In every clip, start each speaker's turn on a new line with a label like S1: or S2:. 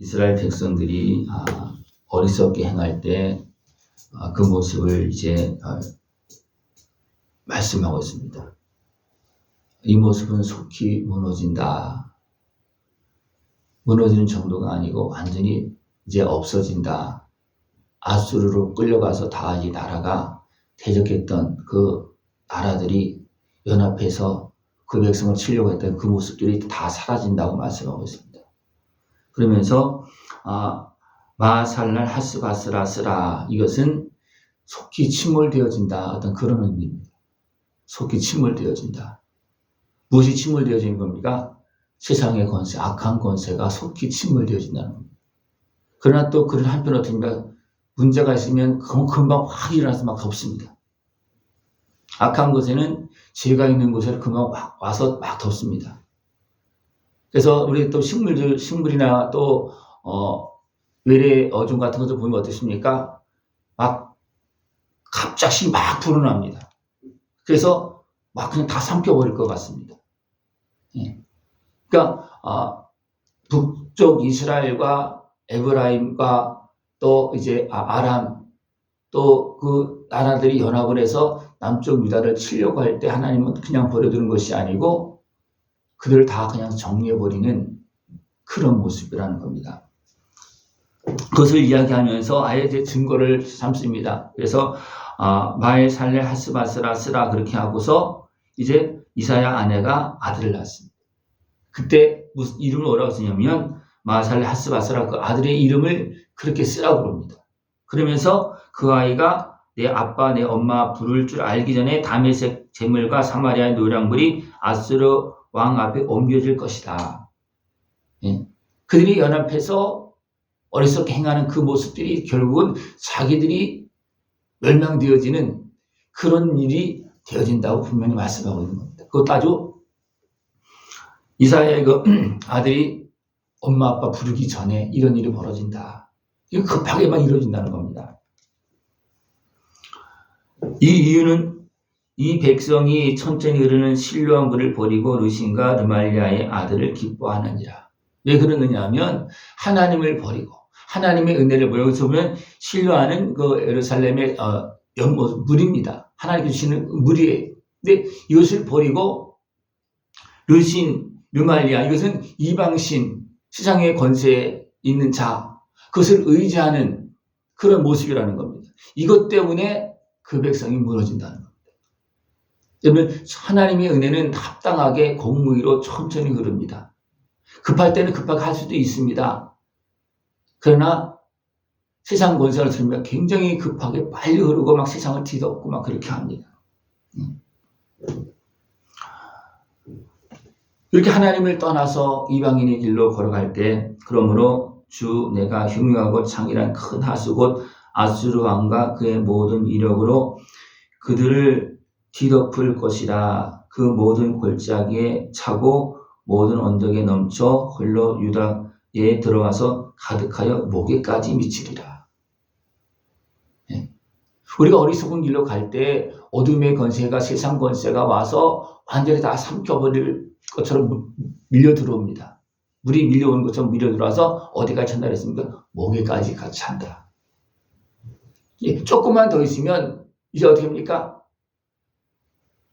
S1: 이스라엘 백성들이 어리석게 행할 때 그 모습을 이제 말씀하고 있습니다. 이 모습은 속히 무너진다. 무너지는 정도가 아니고 완전히 이제 없어진다. 아수르로 끌려가서 다 이 나라가 대적했던 그 나라들이 연합해서 그 백성을 치려고 했던 그 모습들이 다 사라진다고 말씀하고 있습니다. 그러면서 마살랄 하스바스라스라, 이것은 속히 침몰되어진다, 어떤 그런 의미입니다. 속히 침몰되어진다. 무엇이 침몰되어지는 겁니까? 세상의 권세, 악한 권세가 속히 침몰되어진다는 겁니다. 그러나 또 그런 한편 어떻습니까? 문제가 있으면 금방 확 일어나서 막 덮습니다. 악한 곳에는 죄가 있는 곳에 금방 와서 막 덮습니다. 그래서 우리 또 식물이나 또 외래 어종 같은 것을 보면 어떻습니까? 막 갑자기 막 불어납니다. 그래서 막 그냥 다 삼켜버릴 것 같습니다. 예. 그러니까 북쪽 이스라엘과 에브라임과 또 이제 아람, 또 그 나라들이 연합을 해서 남쪽 유다를 치려고 할 때 하나님은 그냥 버려두는 것이 아니고 그들을 다 그냥 정리해버리는 그런 모습이라는 겁니다. 그것을 이야기하면서 아예 제 증거를 삼습니다. 그래서 마엘 살레 하스바스라스라 그렇게 하고서 이제 이사야 아내가 아들을 낳았습니다. 그때 무슨 이름을 뭐라고 쓰냐면 마살레 하스바스라, 그 아들의 이름을 그렇게 쓰라고 그럽니다. 그러면서 그 아이가 내 아빠 내 엄마 부를 줄 알기 전에 다메섹 재물과 사마리아의 노량물이 아수르 왕 앞에 옮겨질 것이다. 예. 그들이 연합해서 어리석게 행하는 그 모습들이 결국은 자기들이 멸망되어지는 그런 일이 되어진다고 분명히 말씀하고 있는 겁니다. 그것도 아주 이사야의 그 아들이 엄마 아빠 부르기 전에 이런 일이 벌어진다. 이거 급하게만 이루어진다는 겁니다. 이 이유는 이 백성이 천천히 흐르는 실로암 물을 버리고 르신과 르말리아의 아들을 기뻐하느니라. 왜 그러느냐 하면 하나님을 버리고 하나님의 은혜를 여기서 보면 실로암은 그 예루살렘의 연못 물입니다. 하나님 주시는 물이에요. 근데 이것을 버리고 르신, 르말리아, 이것은 이방신, 세상의 권세에 있는 자, 그것을 의지하는 그런 모습이라는 겁니다. 이것 때문에 그 백성이 무너진다는 겁니다. 여러분, 하나님의 은혜는 합당하게 공의로 천천히 흐릅니다. 급할 때는 급하게 할 수도 있습니다. 그러나 세상 권세를 들으면 굉장히 급하게 빨리 흐르고 막 세상을 뒤덮고 막 그렇게 합니다. 이렇게 하나님을 떠나서 이방인의 길로 걸어갈 때, 그러므로 주 내가 흉흉하고 창이란 큰 하수 곧 아수르 왕과 그의 모든 이력으로 그들을 뒤덮을 것이라. 그 모든 골짜기에 차고 모든 언덕에 넘쳐 흘러 유다에 들어와서 가득하여 목에까지 미치리라. 네. 우리가 어리석은 길로 갈 때 어둠의 권세가, 세상 권세가 와서 완전히 다 삼켜버릴 것처럼 밀려 들어옵니다. 물이 밀려오는 것처럼 밀려 들어와서 어디까지 찬다 그랬습니까? 목에까지 같이 찬다. 예, 조금만 더 있으면 이제 어떻게 합니까?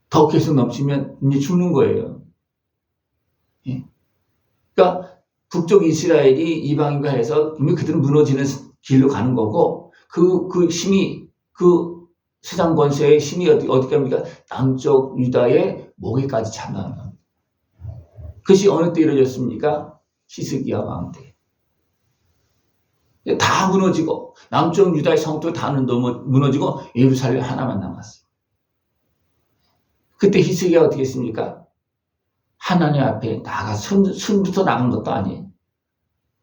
S1: 더 계속 넘치면 이제 죽는 거예요. 예. 그러니까 북쪽 이스라엘이 이방인과 해서 이미 그들은 무너지는 길로 가는 거고, 그 힘이, 그 세상 권세의 힘이 어떻게 합니까? 남쪽 유다의 목에까지 찬다는 겁니다. 그것이 어느 때 이루어졌습니까? 히스기야 왕 때. 다 무너지고 남쪽 유다의 성도 다 무너지고 예루살렘 하나만 남았어요. 그때 히스기야가 어떻게 했습니까? 하나님 앞에 나가 손부터 나간 것도 아니에요.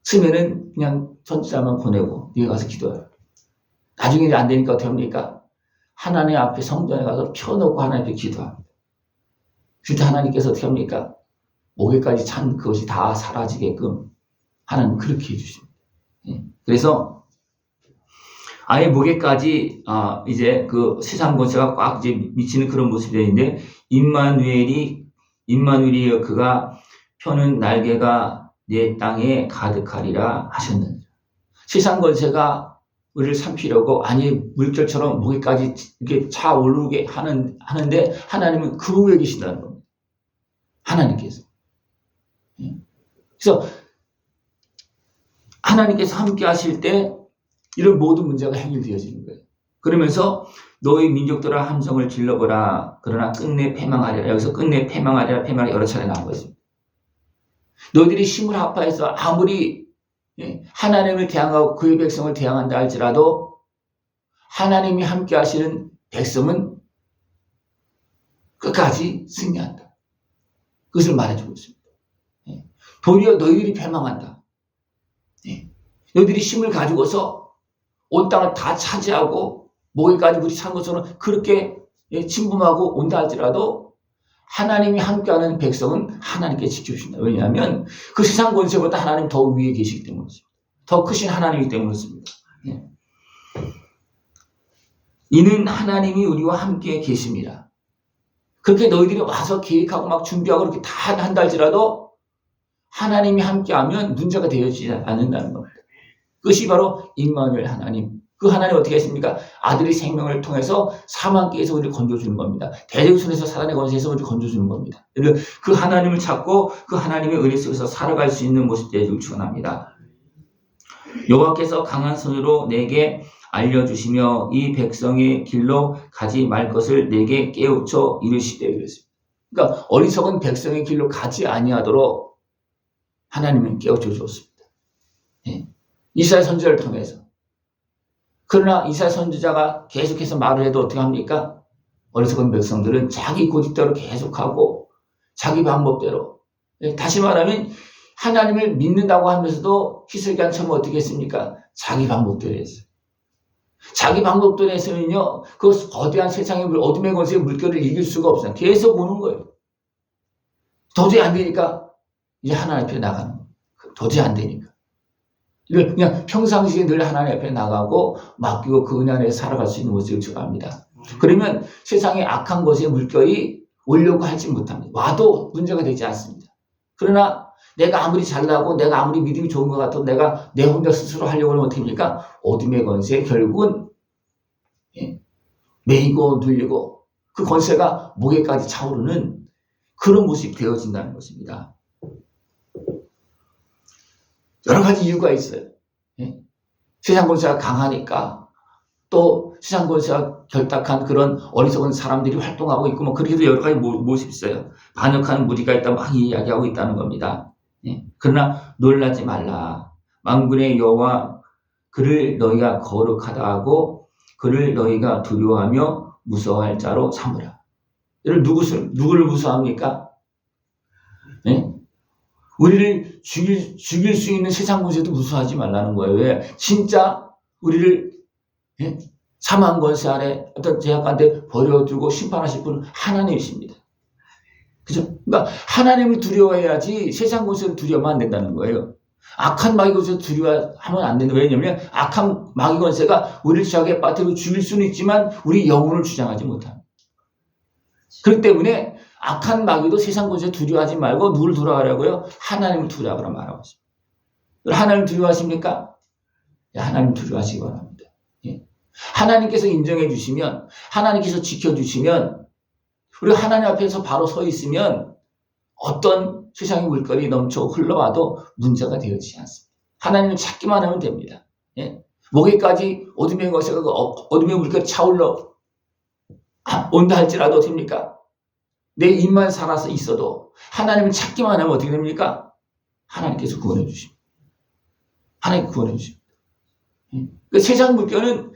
S1: 쓰면은 그냥 선지자만 보내고 네가 가서 기도해요. 나중에 안 되니까 어떻게 합니까? 하나님 앞에 성전에 가서 펴놓고 하나님께 기도합니다. 그때 하나님께서 어떻게 합니까? 목에까지 찬 그것이 다 사라지게끔 하나님 그렇게 해주십니다. 예. 그래서 아예 목에까지 이제 그 세상 권세가 꽉 이제 미치는 그런 모습이 되는데, 임마누엘이 그가 펴는 날개가 내 땅에 가득하리라 하셨느니라. 세상 권세가 우리를 삼키려고 아니 물결처럼 목에까지 이렇게 차오르게 하는데 하나님은 그 위에 계신다는 겁니다. 하나님께서. 그래서 하나님께서 함께 하실 때 이런 모든 문제가 해결되어지는 거예요. 그러면서 너희 민족들아 함성을 질러보라. 그러나 끝내 패망하리라. 여기서 끝내 패망하리라 여러 차례 나온 것입니다. 너희들이 힘을 합하여서 아무리 하나님을 대항하고 그의 백성을 대항한다 할지라도 하나님이 함께 하시는 백성은 끝까지 승리한다. 그것을 말해주고 있습니다. 도리어 너희들이 패망한다. 너희들이 힘을 가지고서 온 땅을 다 차지하고 목에까지 우리 산 것처럼 그렇게 침범하고 온다 할지라도 하나님이 함께하는 백성은 하나님께 지켜주신다. 왜냐하면 그 세상 권세보다 하나님 더 위에 계시기 때문이죠. 더 크신 하나님이기 때문이었습니다. 이는 하나님이 우리와 함께 계십니다. 그렇게 너희들이 와서 계획하고 막 준비하고 그렇게 다 한다 할지라도 하나님이 함께하면 문제가 되어지지 않는다는 겁니다. 그것이 바로 임마누엘 하나님. 그 하나님 어떻게 했습니까? 아들이 생명을 통해서 사망기에서 우리를 건져주는 겁니다. 대적손에서 사단의 권세에서 우리를 건져주는 겁니다. 그 하나님을 찾고 그 하나님의 은혜 속에서 살아갈 수 있는 모습 되기를 축원합니다. 여호와께서 강한 손으로 내게 알려주시며 이 백성의 길로 가지 말 것을 내게 깨우쳐 이르시되 그랬습니다. 그러니까 어리석은 백성의 길로 가지 아니하도록 하나님은 깨우쳐 주었습니다. 이사야 선지자를 통해서. 그러나 이사야 선지자가 계속해서 말을 해도 어떻게 합니까? 어리석은 백성들은 자기 고집대로 계속하고 자기 방법대로. 다시 말하면 하나님을 믿는다고 하면서도 히스기야 처음 어떻게 했습니까? 자기 방법대로 했어요. 자기 방법대로 했으면요, 그 거대한 세상의 어둠의 권세의 물결을 이길 수가 없어요. 계속 오는 거예요. 도저히 안 되니까 이제 하나님 앞에 나가는 거예요. 도저히 안 되니까. 그냥 평상시에 늘 하나님 앞에 나가고 맡기고 그 은혜 안에 살아갈 수 있는 모습을 추구합니다. 그러면 세상의 악한 것의 물결이 오려고 하지 못합니다. 와도 문제가 되지 않습니다. 그러나 내가 아무리 잘나고 내가 아무리 믿음이 좋은 것 같아도 내가 내 혼자 스스로 하려고 하면 어떻게 됩니까? 어둠의 권세 결국은 매이고 눌리고 그 권세가 목에까지 차오르는 그런 모습이 되어진다는 것입니다. 여러 가지 이유가 있어요. 세상 권세가 강하니까 또 세상 권세가 결탁한 그런 어리석은 사람들이 활동하고 있고 뭐 그렇게도 여러 가지 모습이 있어요. 반역하는 무리가 있다 막 이야기하고 있다는 겁니다. 그러나 놀라지 말라. 만군의 여호와 그를 너희가 거룩하다 하고 그를 너희가 두려워하며 무서워할 자로 삼으라. 누구를 무서워합니까? 우리를 죽일 수 있는 세상 권세도 무서워하지 말라는 거예요. 왜? 진짜 우리를 사망 권세 아래 어떤 제약한테 버려두고 심판하실 분은 하나님이십니다. 그죠? 그러니까 하나님을 두려워해야지 세상 권세를 두려워하면 안 된다는 거예요. 악한 마귀 권세를 두려워하면 안 된다. 왜냐하면 악한 마귀 권세가 우리를 죄악에 빠뜨리고 죽일 수는 있지만 우리 영혼을 주장하지 못합니다. 그렇기 때문에 악한 마귀도 세상 권세 두려워하지 말고 누굴 두려워하라고요? 하나님을 두려워하라고 말하고 있습니다. 하나님을 두려워하십니까? 하나님을 두려워하시기 바랍니다. 하나님께서 인정해 주시면, 하나님께서 지켜주시면, 우리가 하나님 앞에서 바로 서 있으면 어떤 세상의 물결이 넘쳐 흘러와도 문제가 되어지지 않습니다. 하나님을 찾기만 하면 됩니다. 목에까지 어둠의 것에가 어둠의 물결이 차올라 온다 할지라도 됩니까? 내 입만 살아서 있어도 하나님을 찾기만 하면 어떻게 됩니까? 하나님께서 구원해 주십니다. 하나님 구원해 주십니다. 그 세상 물결은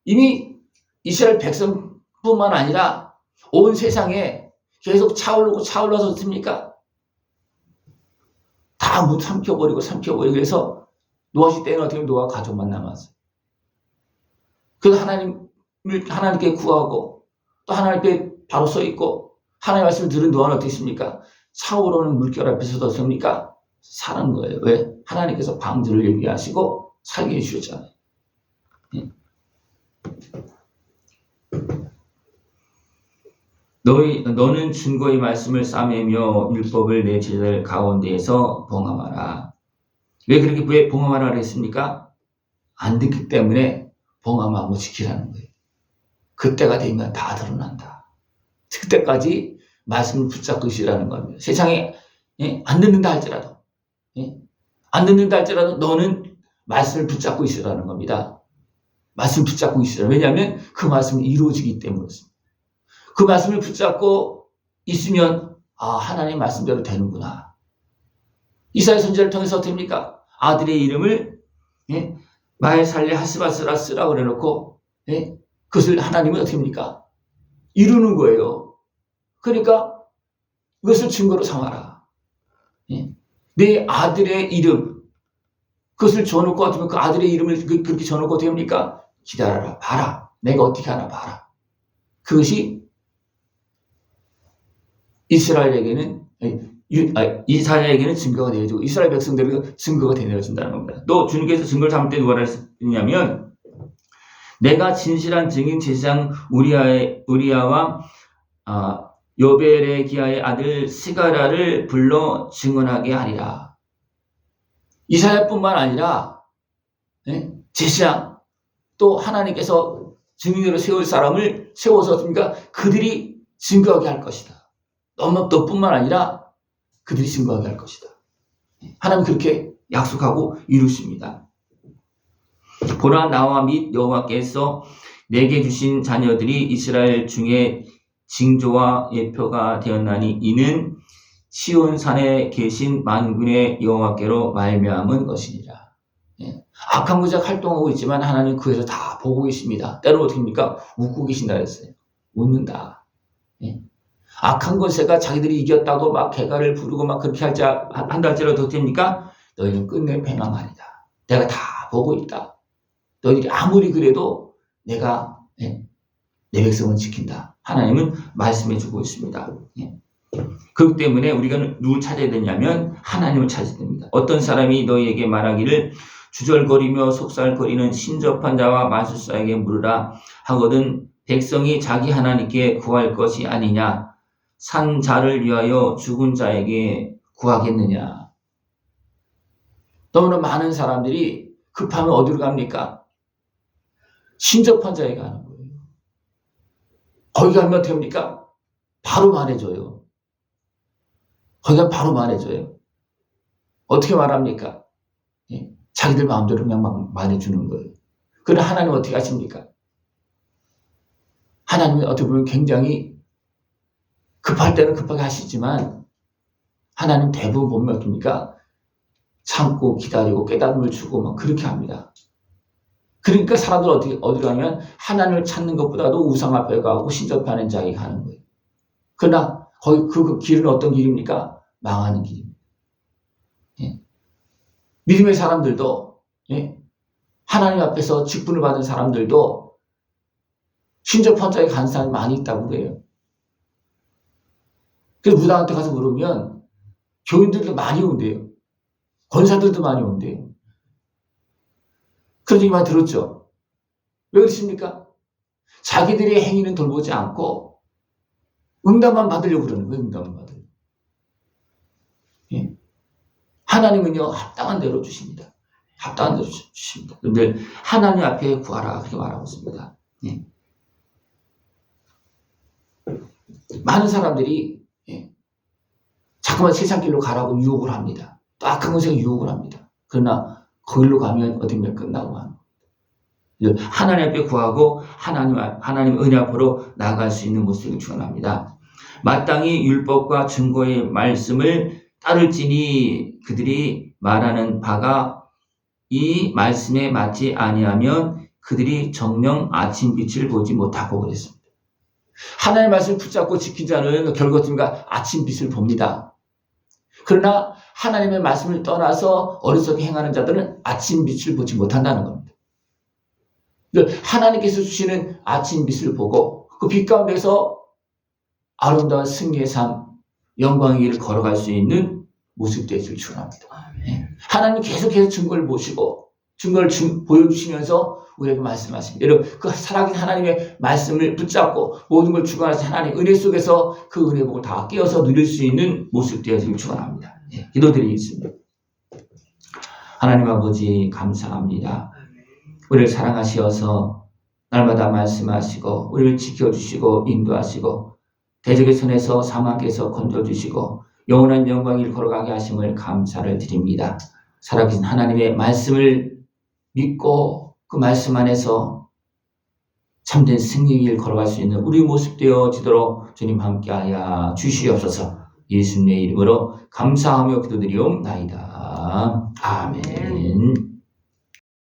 S1: 이미 이스라엘 백성뿐만 아니라 온 세상에 계속 차오르고 차올라서 씁니까? 다 삼켜버리고 그래서 노아 시대에는 어떻게 노아 가족만 남았어요. 그래서 하나님께 구하고 또 하나님께 바로 서 있고 하나님의 말씀을 들은 노아는 어떻게 했습니까? 차오르는 물결 앞에서도 섭니까? 사는 거예요. 왜? 하나님께서 방주를 예비하시고 살게 해주셨잖아요. 너는 증거의 말씀을 싸매며 율법을 내 제자들 가운데에서 봉함하라. 왜 봉함하라 그랬습니까? 안 듣기 때문에 봉함하고 지키라는 거예요. 그때가 되면 다 드러난다. 그때까지 말씀을 붙잡고 있으라는 겁니다. 세상에 안 듣는다 할지라도 안 듣는다 할지라도 너는 말씀을 붙잡고 있으라는 겁니다. 말씀을 붙잡고 있으라. 왜냐하면 그 말씀이 이루어지기 때문에 그렇습니다. 그 말씀을 붙잡고 있으면 하나님의 말씀대로 되는구나. 이사야 선지자를 통해서 어떻게 됩니까? 아들의 이름을 마에살레 하스바스라 쓰라고 그래놓고 그것을 하나님은 어떻게 합니까? 이루는 거예요. 그러니까 이것을 증거로 삼아라. 내 아들의 이름 그것을 줘놓고 어떻게 그 아들의 이름을 그렇게 줘놓고 어떻게 합니까? 기다려라. 봐라. 내가 어떻게 하나 봐라. 그것이 이스라엘에게는 증거가 되어지고 이스라엘 백성들에게 증거가 되어진다는 겁니다. 또 주님께서 증거를 삼을 때 누가 했냐면 내가 진실한 증인 제사장 우리야와 요베레기야의 아들 스가랴를 불러 증언하게 하리라. 이사야뿐만 아니라 제사장 또 하나님께서 증인으로 세울 사람을 세워서 어떻습니까? 그들이 증거하게 할 것이다. 너뿐만 아니라 그들이 증거하게 할 것이다. 하나님 그렇게 약속하고 이루십니다. 보라 나와 및 여호와께서 내게 주신 자녀들이 이스라엘 중에 징조와 예표가 되었나니 이는 시온산에 계신 만군의 여호와께로 말미암은 것이니라. 악한 권세가 활동하고 있지만 하나님 그에서 다 보고 계십니다. 때로는 어떻게 합니까? 웃고 계신다 그랬어요. 웃는다. 악한 권세가 자기들이 이겼다고 막 개가를 부르고 막 그렇게 한다 할지라도 어떻게 됩니까? 너희는 끝내 패망하리다. 내가 다 보고 있다. 너희들이 아무리 그래도 내가 내 백성은 지킨다. 하나님은 말씀해주고 있습니다. 그렇기 때문에 우리가 누굴 찾아야 되냐면 하나님을 찾아야 됩니다. 어떤 사람이 너희에게 말하기를 주절거리며 속살거리는 신접한 자와 마술사에게 물으라 하거든 백성이 자기 하나님께 구할 것이 아니냐 산 자를 위하여 죽은 자에게 구하겠느냐. 너무나 많은 사람들이 급하면 어디로 갑니까? 신접한 자에게 가는 거예요. 거기 가면 어떻게 합니까? 바로 말해줘요. 거기 가면 바로 말해줘요. 어떻게 말합니까? 자기들 마음대로 그냥 막 말해주는 거예요. 그러나 하나님은 어떻게 하십니까? 하나님은 어떻게 보면 굉장히 급할 때는 급하게 하시지만 하나님 대부분 보면 어떻습니까? 참고 기다리고 깨달음을 주고 막 그렇게 합니다. 그러니까 사람들 어디 가면 하나님을 찾는 것보다도 우상 앞에 가고 신접하는 자에게 가는 거예요. 그러나 거기 그 길은 어떤 길입니까? 망하는 길입니다. 믿음의 사람들도 하나님 앞에서 직분을 받은 사람들도 신접한 자에게 가는 사람이 많이 있다고 그래요. 그래서 무당한테 가서 물으면 교인들도 많이 온대요. 권사들도 많이 온대요. 그런 얘기 많이 들었죠? 왜 그렇습니까? 자기들의 행위는 돌보지 않고 응답만 받으려고 그러는 거예요. 응답만 받으려고. 하나님은요 합당한 대로 주십니다. 합당한 대로 주십니다. 여러분들 하나님 앞에 구하라 그렇게 말하고 있습니다. 많은 사람들이 자꾸만 세상 길로 가라고 유혹을 합니다. 또 악한 것에 유혹을 합니다. 그러나 거기로 가면 어디면 끝나고 하는 겁니다. 하나님 앞에 구하고 하나님 은혜 앞으로 나아갈 수 있는 모습을 축원합니다. 마땅히 율법과 증거의 말씀을 따를지니 그들이 말하는 바가 이 말씀에 맞지 아니하면 그들이 정녕 아침 빛을 보지 못하고 그랬습니다. 하나님의 말씀을 붙잡고 지킨 자는 결국은 아침 빛을 봅니다. 그러나 하나님의 말씀을 떠나서 어리석게 행하는 자들은 아침 빛을 보지 못한다는 겁니다. 하나님께서 주시는 아침 빛을 보고 그 빛 가운데서 아름다운 승리의 삶, 영광의 길을 걸어갈 수 있는 모습 되실 줄 압니다. 하나님 계속해서 증거를 보시고 증거를 보여주시면서 우리에게 말씀하십니다. 여러분, 그 살아계신 하나님의 말씀을 붙잡고 모든 걸 주관하신 하나님 은혜 속에서 그 은혜 복을 다 깨어서 누릴 수 있는 모습 되어지길 축원합니다. 예, 기도드리겠습니다. 하나님 아버지 감사합니다. 우리를 사랑하시어서 날마다 말씀하시고 우리를 지켜주시고 인도하시고 대적의 손에서 사망에서 건져주시고 영원한 영광을 걸어가게 하심을 감사를 드립니다. 살아계신 하나님의 말씀을 믿고 그 말씀 안에서 참된 승리의 길 걸어갈 수 있는 우리 모습 되어지도록 주님 함께하여 주시옵소서. 예수님의 이름으로 감사하며 기도드리옵나이다. 아멘.